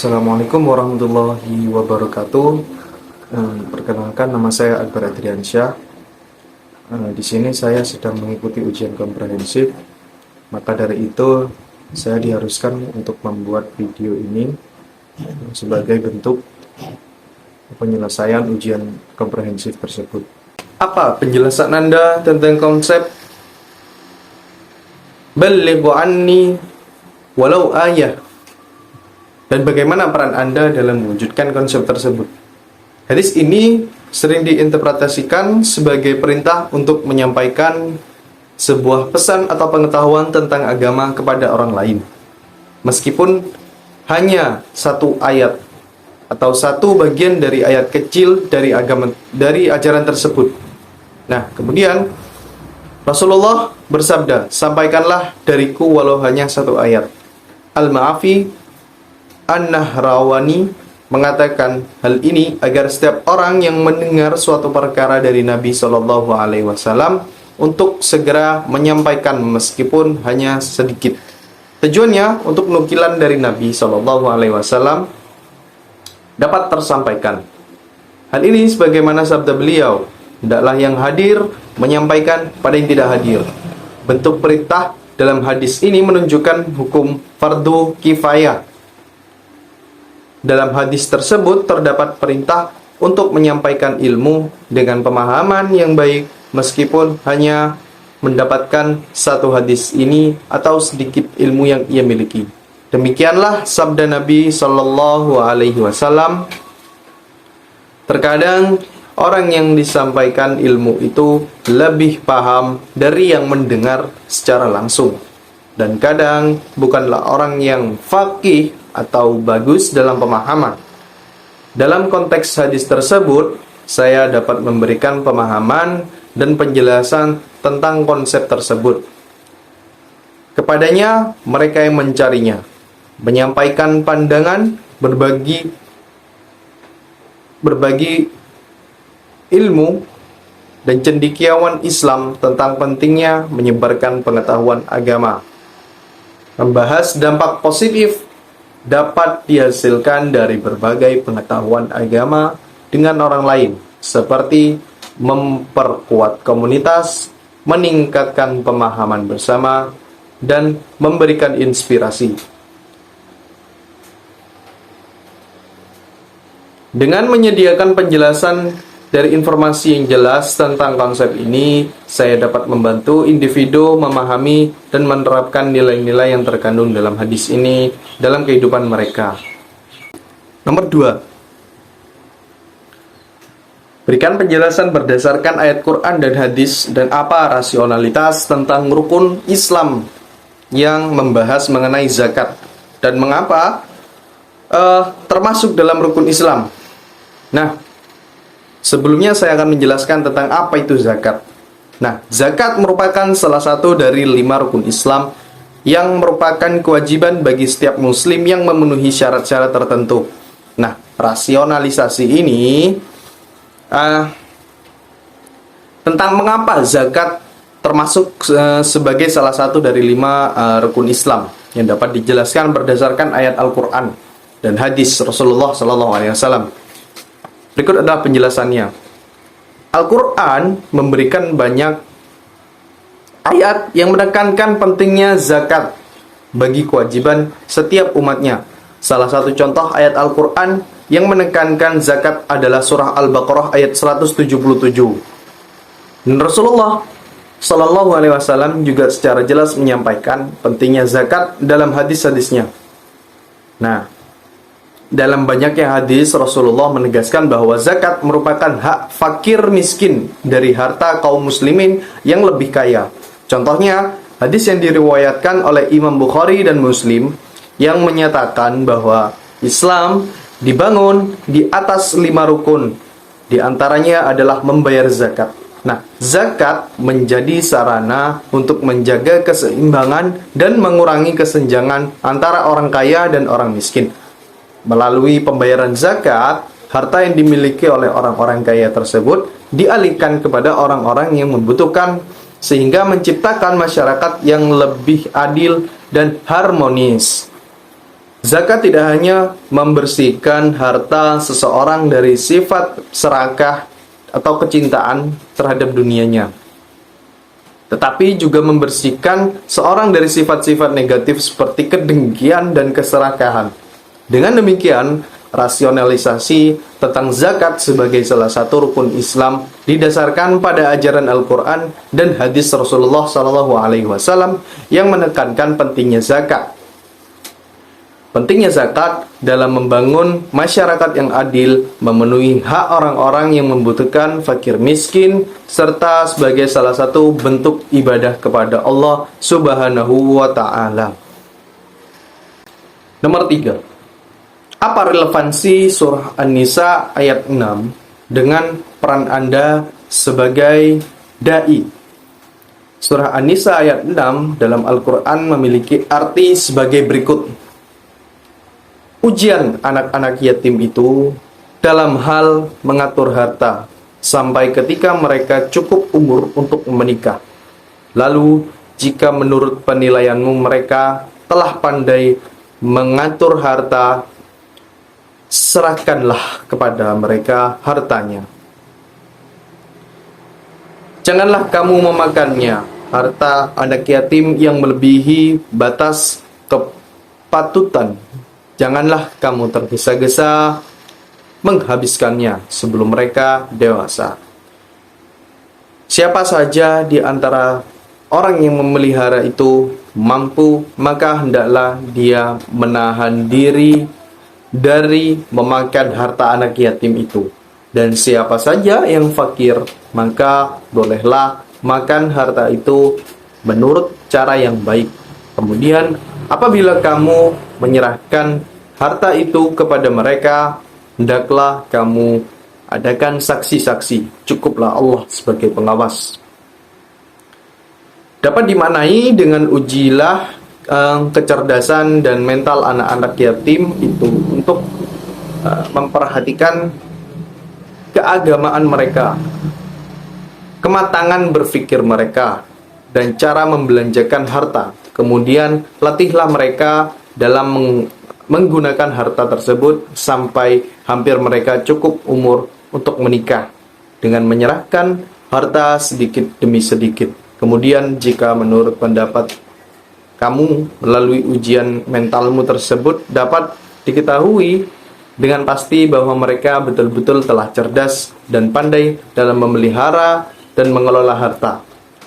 Assalamualaikum warahmatullahi wabarakatuh. Perkenalkan, nama saya Akbar Adriansyah. Di sini saya sedang mengikuti ujian komprehensif. Maka dari itu saya diharuskan untuk membuat video ini sebagai bentuk penyelesaian ujian komprehensif tersebut. Apa penjelasan Anda tentang konsep balighu anni walau ayah? Dan bagaimana peran Anda dalam mewujudkan konsep tersebut? Hadis ini sering diinterpretasikan sebagai perintah untuk menyampaikan sebuah pesan atau pengetahuan tentang agama kepada orang lain. Meskipun hanya satu ayat atau satu bagian dari ayat kecil dari ajaran tersebut. Nah, kemudian Rasulullah bersabda, "Sampaikanlah dariku walau hanya satu ayat." Al-Ma'afi An-Nahrawani mengatakan hal ini agar setiap orang yang mendengar suatu perkara dari Nabi Shallallahu Alaihi Wasallam untuk segera menyampaikan meskipun hanya sedikit. Tujuannya untuk nukilan dari Nabi Shallallahu Alaihi Wasallam dapat tersampaikan. Hal ini sebagaimana sabda beliau, hendaklah yang hadir menyampaikan pada yang tidak hadir. Bentuk perintah dalam hadis ini menunjukkan hukum fardu kifayah. Dalam hadis tersebut terdapat perintah untuk menyampaikan ilmu dengan pemahaman yang baik meskipun hanya mendapatkan satu hadis ini atau sedikit ilmu yang ia miliki. Demikianlah sabda Nabi Shallallahu Alaihi Wasallam. Terkadang orang yang disampaikan ilmu itu lebih paham dari yang mendengar secara langsung. Dan kadang bukanlah orang yang faqih atau bagus dalam pemahaman. Dalam konteks hadis tersebut, saya dapat memberikan pemahaman dan penjelasan tentang konsep tersebut. Kepadanya, mereka yang mencarinya, menyampaikan pandangan, berbagi ilmu, dan cendekiawan Islam tentang pentingnya menyebarkan pengetahuan agama. Membahas dampak positif dapat dihasilkan dari berbagai pengetahuan agama dengan orang lain, seperti memperkuat komunitas, meningkatkan pemahaman bersama, dan memberikan inspirasi. Dengan menyediakan penjelasan dari informasi yang jelas tentang konsep ini, saya dapat membantu individu memahami dan menerapkan nilai-nilai yang terkandung dalam hadis ini dalam kehidupan mereka. Nomor 2. Berikan penjelasan berdasarkan ayat Quran dan hadis dan apa rasionalitas tentang rukun Islam yang membahas mengenai zakat dan mengapa termasuk dalam rukun Islam. Nah, sebelumnya saya akan menjelaskan tentang apa itu zakat. Nah, zakat merupakan salah satu dari 5 rukun Islam yang merupakan kewajiban bagi setiap muslim yang memenuhi syarat-syarat tertentu. Nah, rasionalisasi ini tentang mengapa zakat termasuk sebagai salah satu dari 5 rukun Islam yang dapat dijelaskan berdasarkan ayat Al-Quran dan hadis Rasulullah SAW. Berikut adalah penjelasannya. Al-Quran memberikan banyak ayat yang menekankan pentingnya zakat bagi kewajiban setiap umatnya. Salah satu contoh ayat Al-Quran yang menekankan zakat adalah surah Al-Baqarah ayat 177. Dan Rasulullah Shallallahu Alaihi Wasallam juga secara jelas menyampaikan pentingnya zakat dalam hadis-hadisnya. Nah, dalam banyaknya hadis, Rasulullah menegaskan bahwa zakat merupakan hak fakir miskin dari harta kaum muslimin yang lebih kaya. Contohnya, hadis yang diriwayatkan oleh Imam Bukhari dan Muslim yang menyatakan bahwa Islam dibangun di atas 5 rukun. Di antaranya adalah membayar zakat. Nah, zakat menjadi sarana untuk menjaga keseimbangan dan mengurangi kesenjangan antara orang kaya dan orang miskin. Melalui pembayaran zakat, harta yang dimiliki oleh orang-orang kaya tersebut dialihkan kepada orang-orang yang membutuhkan, sehingga menciptakan masyarakat yang lebih adil dan harmonis. Zakat tidak hanya membersihkan harta seseorang dari sifat serakah atau kecintaan terhadap dunianya, tetapi juga membersihkan seorang dari sifat-sifat negatif seperti kedengkian dan keserakahan. Dengan demikian, rasionalisasi tentang zakat sebagai salah satu rukun Islam didasarkan pada ajaran Al-Quran dan hadis Rasulullah SAW yang menekankan pentingnya zakat. Pentingnya zakat dalam membangun masyarakat yang adil, memenuhi hak orang-orang yang membutuhkan, fakir miskin, serta sebagai salah satu bentuk ibadah kepada Allah Subhanahu wa Ta'ala. Nomor 3. Apa relevansi surah An-Nisa ayat 6 dengan peran Anda sebagai dai? Surah An-Nisa ayat 6 dalam Al-Quran memiliki arti sebagai berikut. Ujian anak-anak yatim itu dalam hal mengatur harta sampai ketika mereka cukup umur untuk menikah. Lalu, jika menurut penilaianmu mereka telah pandai mengatur harta, serahkanlah kepada mereka hartanya. Janganlah kamu memakannya, harta anak yatim yang melebihi batas kepatutan. Janganlah kamu tergesa-gesa menghabiskannya sebelum mereka dewasa. Siapa saja di antara orang yang memelihara itu mampu, maka hendaklah dia menahan diri dari memakan harta anak yatim itu. Dan siapa saja yang fakir, maka bolehlah makan harta itu menurut cara yang baik. Kemudian, apabila kamu menyerahkan harta itu kepada mereka, hendaklah kamu adakan saksi-saksi. Cukuplah Allah sebagai pengawas. Dapat dimaknai dengan ujilah kecerdasan dan mental anak-anak yatim itu untuk memperhatikan keagamaan mereka, kematangan berpikir mereka, dan cara membelanjakan harta. Kemudian latihlah mereka dalam menggunakan harta tersebut sampai hampir mereka cukup umur untuk menikah dengan menyerahkan harta sedikit demi sedikit. Kemudian jika menurut pendapat kamu melalui ujian mentalmu tersebut dapat diketahui dengan pasti bahwa mereka betul-betul telah cerdas dan pandai dalam memelihara dan mengelola harta,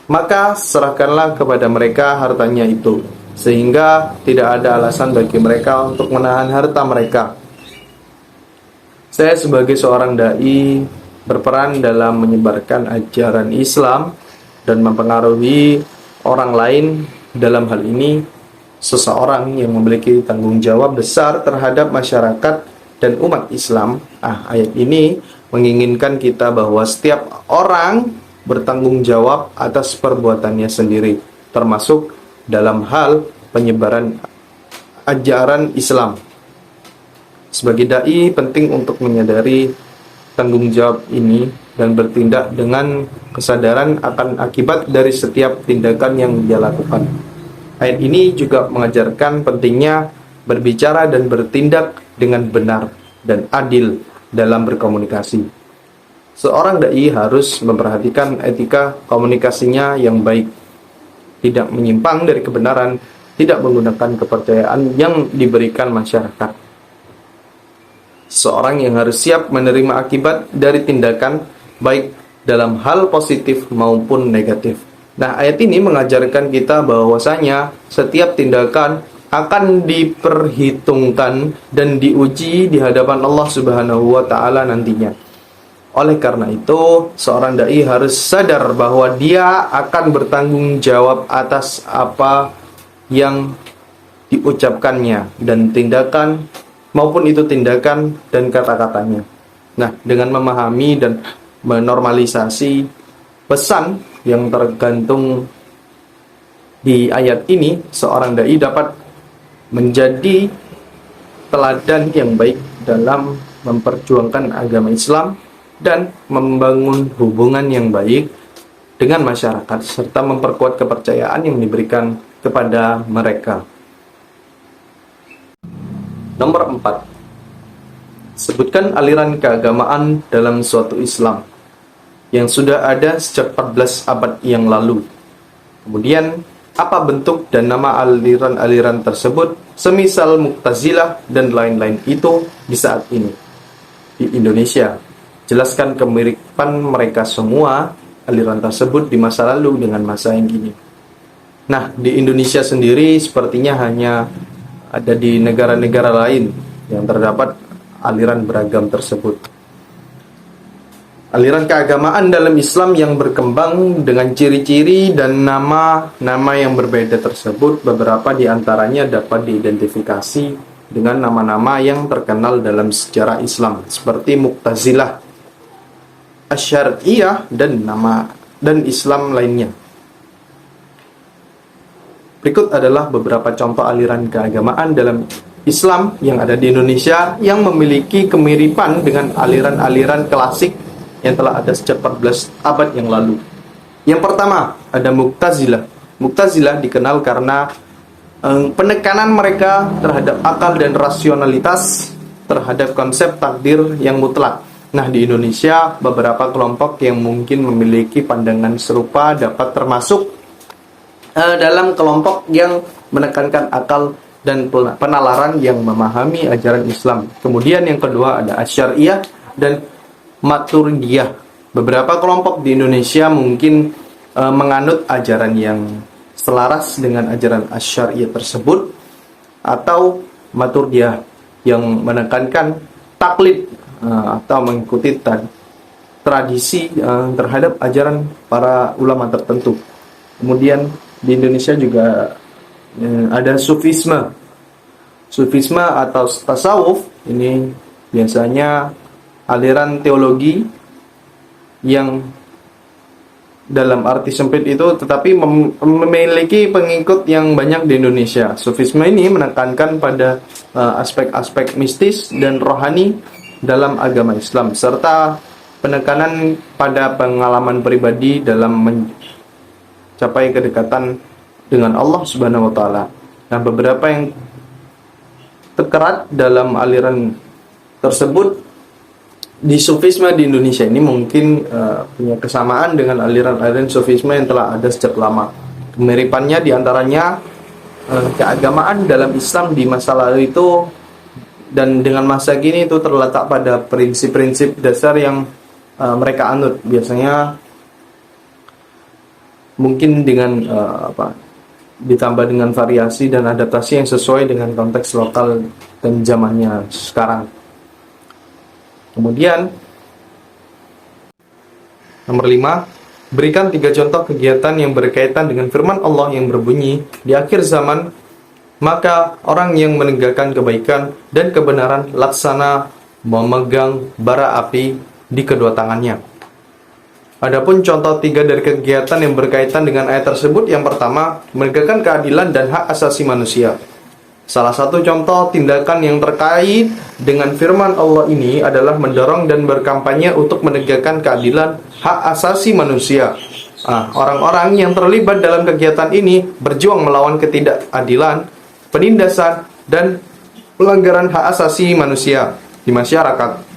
maka serahkanlah kepada mereka hartanya itu, sehingga tidak ada alasan bagi mereka untuk menahan harta mereka. Saya sebagai seorang dai berperan dalam menyebarkan ajaran Islam dan mempengaruhi orang lain. Dalam hal ini, seseorang yang memiliki tanggung jawab besar terhadap masyarakat dan umat Islam. Ayat ini menginginkan kita bahwa setiap orang bertanggung jawab atas perbuatannya sendiri, termasuk dalam hal penyebaran ajaran Islam. Sebagai dai, penting untuk menyadari tanggung jawab ini dan bertindak dengan kesadaran akan akibat dari setiap tindakan yang dia lakukan. Ayat ini juga mengajarkan pentingnya berbicara dan bertindak dengan benar dan adil dalam berkomunikasi. Seorang dai harus memperhatikan etika komunikasinya yang baik, tidak menyimpang dari kebenaran, tidak menggunakan kepercayaan yang diberikan masyarakat. Seorang yang harus siap menerima akibat dari tindakan, baik dalam hal positif maupun negatif. Nah, ayat ini mengajarkan kita bahwasanya setiap tindakan akan diperhitungkan dan diuji di hadapan Allah Subhanahu wa Ta'ala nantinya. Oleh karena itu, seorang dai harus sadar bahwa dia akan bertanggung jawab atas apa yang diucapkannya dan tindakan maupun itu tindakan dan kata-katanya. Nah, dengan memahami dan menormalisasi pesan yang tergantung di ayat ini, seorang dai dapat menjadi teladan yang baik dalam memperjuangkan agama Islam dan membangun hubungan yang baik dengan masyarakat serta memperkuat kepercayaan yang diberikan kepada mereka. Nomor 4. Sebutkan aliran keagamaan dalam suatu Islam yang sudah ada sejak 14 abad yang lalu. Kemudian, apa bentuk dan nama aliran-aliran tersebut, semisal Mu'tazilah dan lain-lain itu di saat ini di Indonesia? Jelaskan kemiripan mereka semua aliran tersebut di masa lalu dengan masa yang kini. Nah, di Indonesia sendiri sepertinya hanya ada di negara-negara lain yang terdapat aliran beragam tersebut. Aliran keagamaan dalam Islam yang berkembang dengan ciri-ciri dan nama-nama yang berbeda tersebut, beberapa di antaranya dapat diidentifikasi dengan nama-nama yang terkenal dalam sejarah Islam, seperti Mu'tazilah, Asy'ariyah, dan Islam lainnya. Berikut adalah beberapa contoh aliran keagamaan dalam Islam yang ada di Indonesia yang memiliki kemiripan dengan aliran-aliran klasik yang telah ada sejak 14 abad yang lalu. Yang pertama, ada Mu'tazilah. Mu'tazilah dikenal karena penekanan mereka terhadap akal dan rasionalitas terhadap konsep takdir yang mutlak. Nah, di Indonesia beberapa kelompok yang mungkin memiliki pandangan serupa dapat termasuk dalam kelompok yang menekankan akal dan penalaran yang memahami ajaran Islam. Kemudian yang kedua ada Asy'ariyah dan Maturidiyah. Beberapa kelompok di Indonesia mungkin menganut ajaran yang selaras dengan ajaran Asy'ariyah tersebut, atau Maturidiyah yang menekankan taklid atau mengikuti tradisi terhadap ajaran para ulama tertentu. Kemudian di Indonesia juga ada Sufisme. Sufisme atau tasawuf ini biasanya aliran teologi yang dalam arti sempit itu tetapi memiliki pengikut yang banyak di Indonesia. Sufisme ini menekankan pada aspek-aspek mistis dan rohani dalam agama Islam, serta penekanan pada pengalaman pribadi dalam mencapai kedekatan dengan Allah Subhanahu wa taala. Nah, beberapa yang terkerat dalam aliran tersebut di Sufisme di Indonesia ini mungkin punya kesamaan dengan aliran-aliran Sufisme yang telah ada sejak lama. Kemiripannya diantaranya keagamaan dalam Islam di masa lalu itu dan dengan masa kini itu terletak pada prinsip-prinsip dasar yang mereka anut. Biasanya mungkin dengan ditambah dengan variasi dan adaptasi yang sesuai dengan konteks lokal dan zamannya sekarang. Kemudian nomor 5, berikan 3 contoh kegiatan yang berkaitan dengan firman Allah yang berbunyi, di akhir zaman maka orang yang menegakkan kebaikan dan kebenaran laksana memegang bara api di kedua tangannya. Adapun contoh 3 dari kegiatan yang berkaitan dengan ayat tersebut, yang pertama, menegakkan keadilan dan hak asasi manusia. Salah satu contoh tindakan yang terkait dengan firman Allah ini adalah mendorong dan berkampanye untuk menegakkan keadilan hak asasi manusia. Orang-orang yang terlibat dalam kegiatan ini berjuang melawan ketidakadilan, penindasan, dan pelanggaran hak asasi manusia di masyarakat.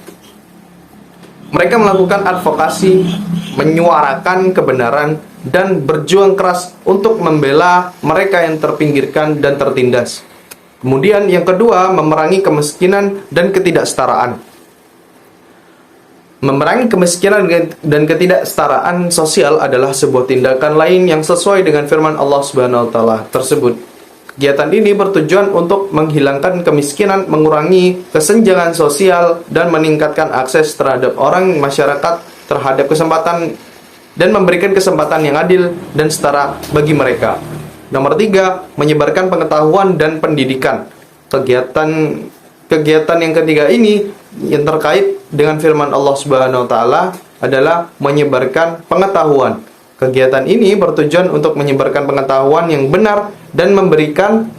Mereka melakukan advokasi, menyuarakan kebenaran, dan berjuang keras untuk membela mereka yang terpinggirkan dan tertindas. Kemudian yang kedua, memerangi kemiskinan dan ketidaksetaraan. Memerangi kemiskinan dan ketidaksetaraan sosial adalah sebuah tindakan lain yang sesuai dengan firman Allah Subhanahu wa taala tersebut. Kegiatan ini bertujuan untuk menghilangkan kemiskinan, mengurangi kesenjangan sosial, dan meningkatkan akses terhadap orang masyarakat terhadap kesempatan dan memberikan kesempatan yang adil dan setara bagi mereka. Nomor 3, menyebarkan pengetahuan dan pendidikan. Kegiatan yang ketiga ini yang terkait dengan firman Allah Subhanahu wa taala adalah menyebarkan pengetahuan. Kegiatan ini bertujuan untuk menyebarkan pengetahuan yang benar dan memberikan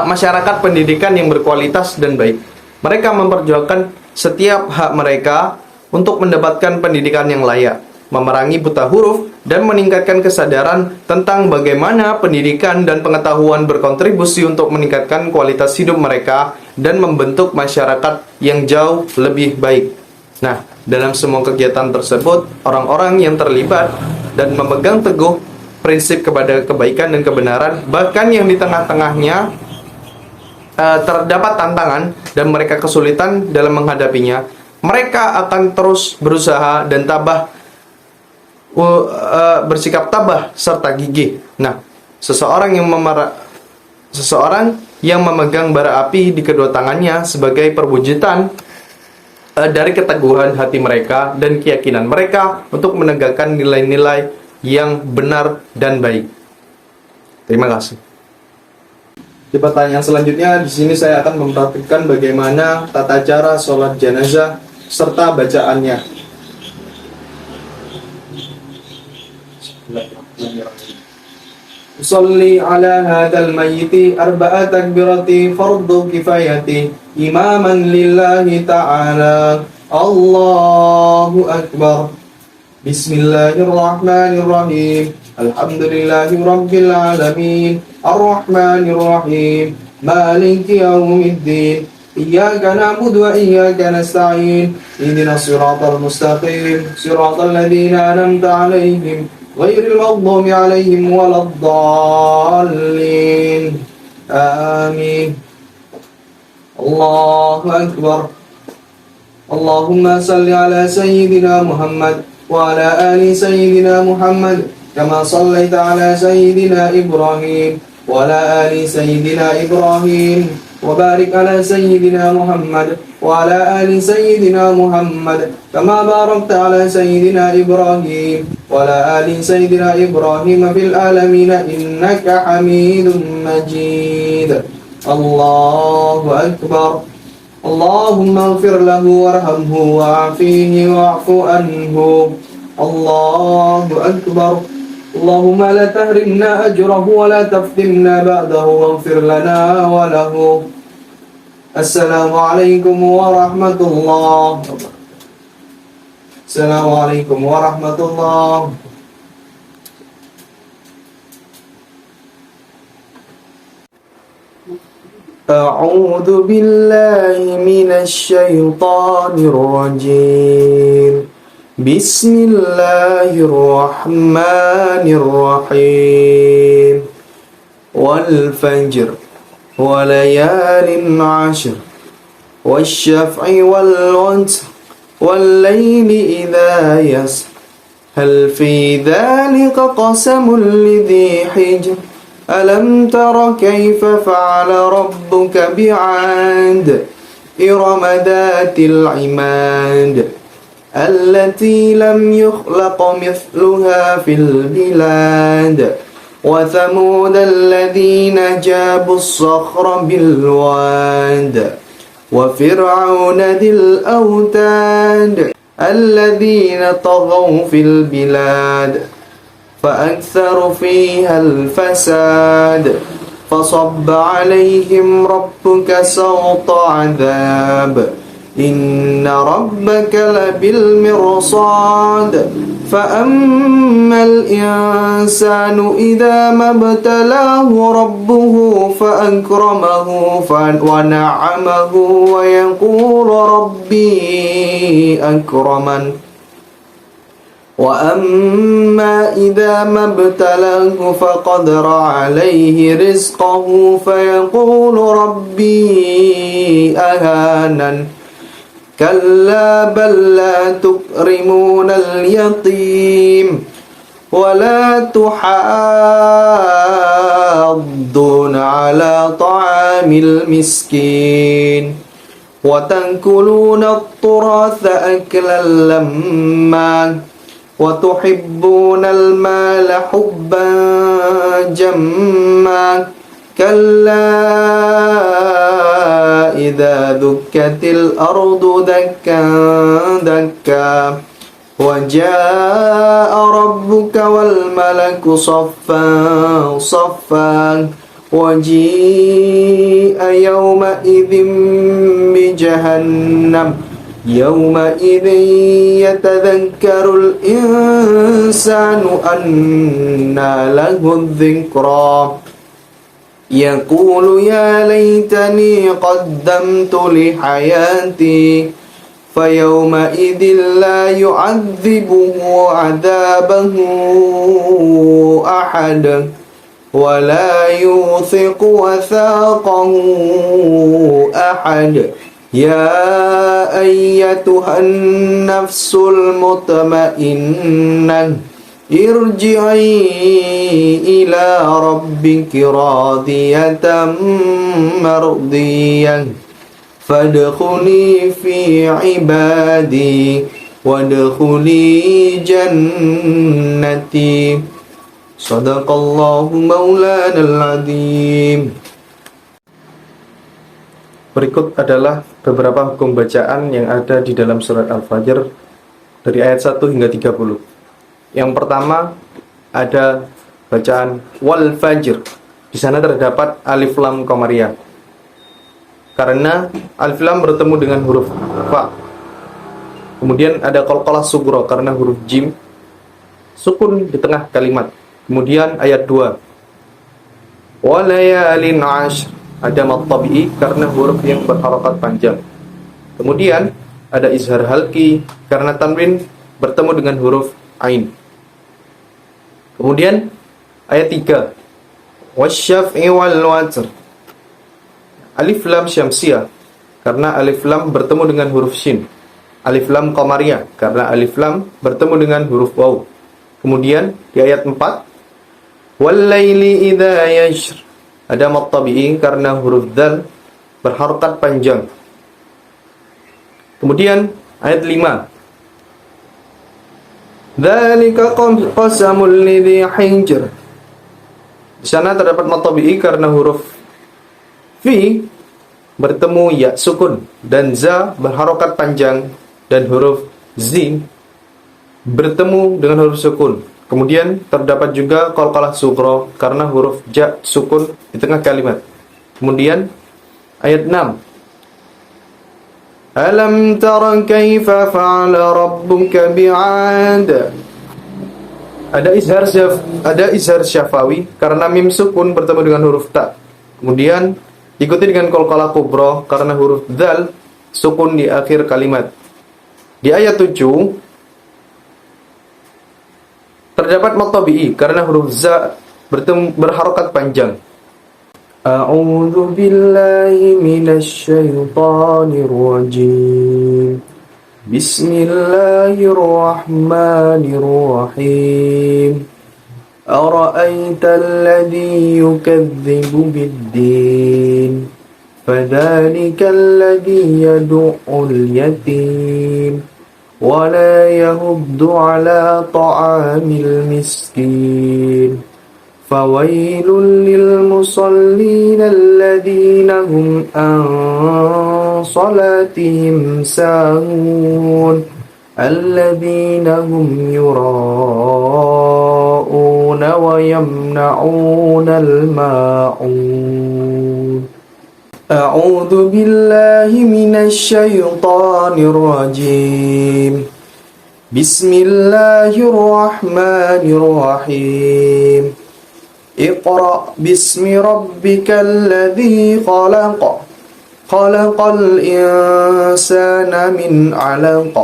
masyarakat pendidikan yang berkualitas dan baik. Mereka memperjuangkan setiap hak mereka untuk mendapatkan pendidikan yang layak. memerangi buta huruf, dan meningkatkan kesadaran tentang bagaimana pendidikan dan pengetahuan berkontribusi untuk meningkatkan kualitas hidup mereka dan membentuk masyarakat yang jauh lebih baik. Nah, dalam semua kegiatan tersebut, orang-orang yang terlibat dan memegang teguh prinsip kepada kebaikan dan kebenaran, bahkan yang di tengah-tengahnya terdapat tantangan dan mereka kesulitan dalam menghadapinya, mereka akan terus berusaha dan bersikap tabah serta gigih. Nah, seseorang yang memegang bara api di kedua tangannya sebagai perwujudan dari keteguhan hati mereka dan keyakinan mereka untuk menegakkan nilai-nilai yang benar dan baik. Terima kasih. Di pertanyaan selanjutnya, di sini saya akan mempraktikkan bagaimana tata cara sholat jenazah serta bacaannya. Usolli ala hadal mayyiti arba'a takbirati fardu kifayati imaman lillahi ta'ala. Allahu akbar. Bismillahirrahmanirrahim. Alhamdulillahi rabbil alamin. Ar-Rahmanir Rahim. Maliki yaumiddin. Iyyaka na'budu wa iyyaka nasta'in. Ihdinas siratal mustaqim. Siratal ladzina an'amta 'alaihim ghairil maghdubi 'alaihim waladdallin. Amin. Allahu akbar. Allahumma salli ala sayyidina Muhammad wa ala ali sayyidina Muhammad kama sallaita ala sayyidina Ibrahim wa ala ali sayyidina Ibrahim wa barik ala sayyidina Muhammad wa ala ali sayyidina Muhammad kama barakta ala sayyidina Ibrahim wa ala ali sayyidina Ibrahim fil alamin innaka Hamidum Majid. Allahu akbar. Allahumma ighfir lahu warhamhu wa'afihi wa'fu anhu. Allahu akbar. Allahumma la tahrimna ajrahu wa la taftimna ba'dahu waghfir lana wa lahu. Assalamualaikum warahmatullahi wabarakatuh. Assalamualaikum warahmatullahi wabarakatuh. أعوذ بالله من الشيطان الرجيم بسم الله الرحمن الرحيم والفجر وليال عشر والشفع والوتر والليل إذا يسر هل في ذلك قسم لذي حجر ألم تر كيف فعل ربك بعاد إرم ذات العماد التي لم يخلق مثلها في البلاد وثمود الذين جابوا الصخر بالواد وفرعون ذي الأوتاد الذين طغوا في البلاد فأكثروا فيها الفساد فصب عليهم ربك سوط عذاب إن ربك لبالمرصاد فأما الإنسان إذا ما ابتلاه ربه فأكرمه ونعمه ويقول ربي أكرمن وأما إذا ما ابتلاه فقدر عليه رزقه فيقول ربي أهانن كلا بل لا تكرمون اليتيم ولا تحاضون على طعام المسكين وتأكلون التراث أكلا لما وتحبون المال حبا جما كلا إذا دكت الأرض دكا دكا وجاء ربك والملك صفا صفا وجيء يومئذ بجهنم يومئذ يتذكر الإنسان أنى له الذكرى يقول يا ليتني قدمت لحياتي فيومئذ لا يعذبه عذابه أحد ولا يوثق وثاقه أحد يا أيتها النفس المطمئنة ارجعي إلى ربك راضية مرضية فادخلي في عبادي وادخلي جنتي Sadaqallahu maulana al-azim. Berikut adalah beberapa hukum bacaan yang ada di dalam surat Al-Fajr dari ayat 1 hingga 30. Yang pertama ada bacaan wal fajr. Di sana terdapat alif lam qamariyah. Karena alif lam bertemu dengan huruf fa. Kemudian ada qalqalah sughra karena huruf jim sukun di tengah kalimat. Kemudian ayat 2 walayalin ashr ada mad tabi'i karena huruf yang berharakat panjang. Kemudian ada izhar halqi karena tanwin bertemu dengan huruf ain. Kemudian ayat 3 wasyaf'i wal watr alif lam syamsiyah karena alif lam bertemu dengan huruf shin. Alif lam qamariyah karena alif lam bertemu dengan huruf waw. Kemudian di ayat 4 wal-laili idza yashr ada mad tabi'i karena huruf dzal berharakat panjang. Kemudian ayat 5 dzalika qasamul lidzi hijr. Di sana terdapat mad tabi'i karena huruf fi bertemu ya sukun dan za berharakat panjang dan huruf zin bertemu dengan huruf sukun. Kemudian terdapat juga qalqalah sughra karena huruf ja sukun di tengah kalimat. Kemudian ayat 6 alam tara kaifa fa'ala rabbuka bi'ad ada izhar syafawi karena mim sukun bertemu dengan huruf ta. Kemudian diikuti dengan qalqalah kubra karena huruf dzal sukun di akhir kalimat. Di ayat 7 terdapat mad tabi'i karena huruf za berharakat panjang. A'udzu billahi minasy syaithanir rajim. Bismillahirrahmanirrahim. Ara'aital ladzi yukadzibu bid-din fadzalikal ladzi yad'ul yatim ولا يهض على طعام المسكين فويل للمصلين الذين هم عن صلاتهم ساهون الذين هم يراءون ويمنعون الماعون أعوذ بالله من الشيطان الرجيم بسم الله الرحمن الرحيم اقرأ باسم ربك الذي خلق خلق الإنسان من علق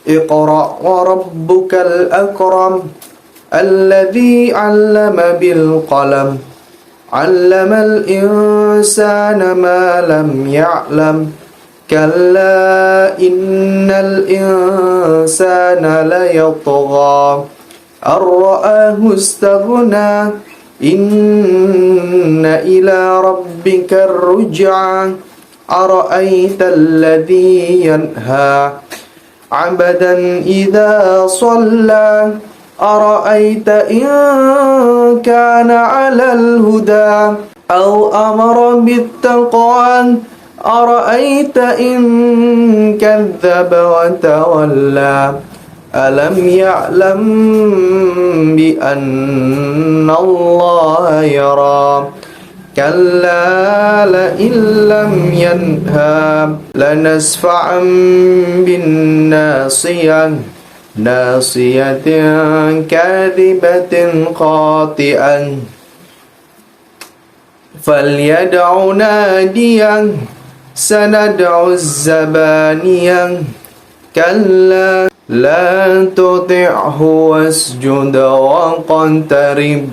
اقرأ وربك الأكرم الذي علم بالقلم علم الإنسان ما لم يعلم كلا إن الإنسان ليطغى أن رآه استغنى إن إلى ربك الرجعى أرأيت الذي ينهى عبدا إذا صلى أرأيت إن كان على الهدى أو أمر بالتقوى أرأيت إن كذب وتولى ألم يعلم بأن الله يرى كلا لئن لم ينهى لنسفعا بالناصية ناصية كاذبة خاطئة فليدع ناديا سندع الزبانية كلا لا تطعه واسجد واقترب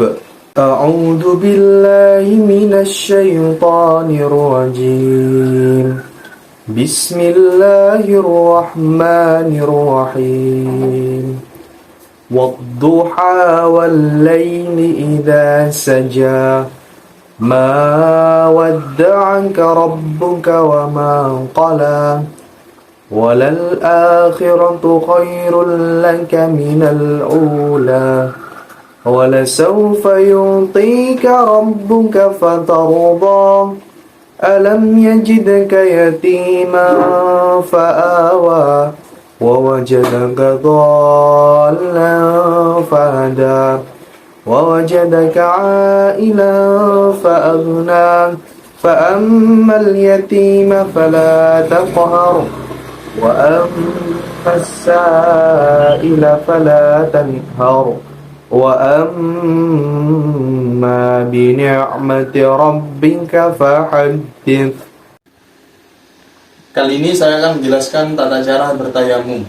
أعوذ بالله من الشيطان الرجيم بسم الله الرحمن الرحيم والضحى والليل إذا سجى ما ودعك ربك وما قلى وللآخرة خير لك من الأولى ولسوف يعطيك ربك فترضى ألم يجدك يتيما فآوى ووجدك ضالا فهدى ووجدك عائلا فأغنى فأما اليتيم فلا تقهر وأما السائل فلا تنهر وأما بنعمة ربك فحدث. Kali ini saya akan menjelaskan tata cara bertayamum.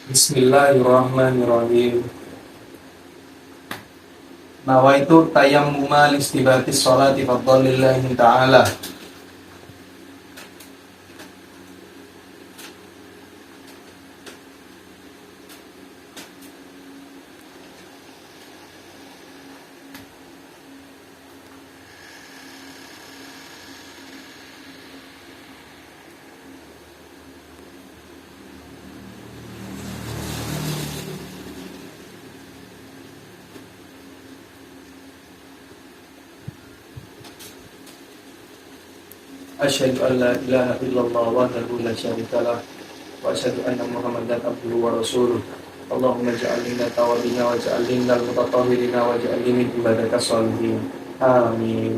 Bismillahirrahmanirrahim. Nawaitu tayammuma listibatis sholati fadlillahi ta'ala. Asyhadu an la ilaha illallah wahdahu la syarika lah wa asyhadu anna Muhammadan abduhu wa rasuluh. Allahumma ja'alna tawabina wa ja'alna al-mutatahhirina wa ja'alna min ibadaka sholihin. Amin.